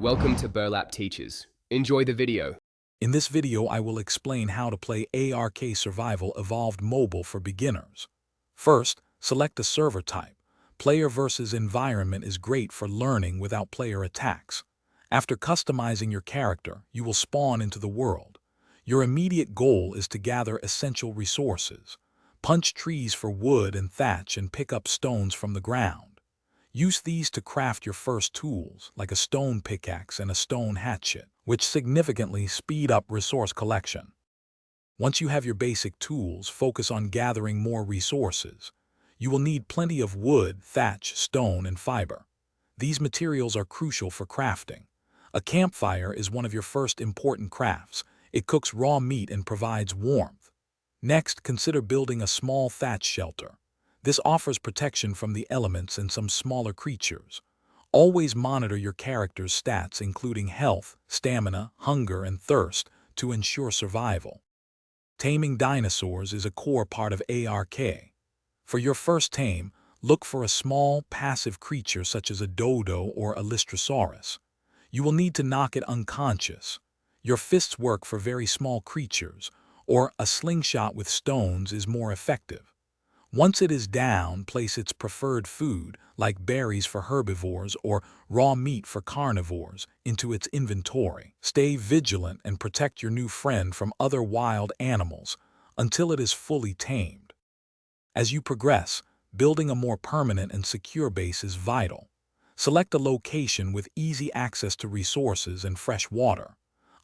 Welcome to Burlap Teachers. Enjoy the video. In this video, I will explain how to play Ark Survival Evolved Mobile for beginners. First, select a server type. Player versus environment is great for learning without player attacks. After customizing your character, you will spawn into the world. Your immediate goal is to gather essential resources. Punch trees for wood and thatch and pick up stones from the ground. Use these to craft your first tools, like a stone pickaxe and a stone hatchet, which significantly speed up resource collection. Once you have your basic tools, focus on gathering more resources. You will need plenty of wood, thatch, stone, and fiber. These materials are crucial for crafting. A campfire is one of your first important crafts. It cooks raw meat and provides warmth. Next, consider building a small thatch shelter. This offers protection from the elements and some smaller creatures. Always monitor your character's stats, including health, stamina, hunger, and thirst, to ensure survival. Taming dinosaurs is a core part of Ark. For your first tame, look for a small, passive creature such as a dodo or a lystrosaurus. You will need to knock it unconscious. Your fists work for very small creatures, or a slingshot with stones is more effective. Once it is down, place its preferred food, like berries for herbivores or raw meat for carnivores, into its inventory. Stay vigilant and protect your new friend from other wild animals until it is fully tamed. As you progress, building a more permanent and secure base is vital. Select a location with easy access to resources and fresh water.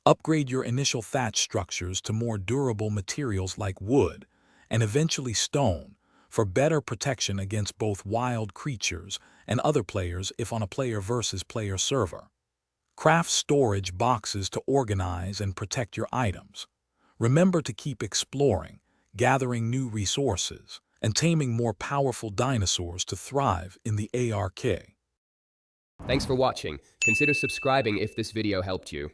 Upgrade your initial thatch structures to more durable materials like wood and eventually stone, for better protection against both wild creatures and other players if on a player versus player server. Craft storage boxes to organize and protect your items. Remember to keep exploring, gathering new resources, and taming more powerful dinosaurs to thrive in the Ark. Thanks for watching. Consider subscribing if this video helped you.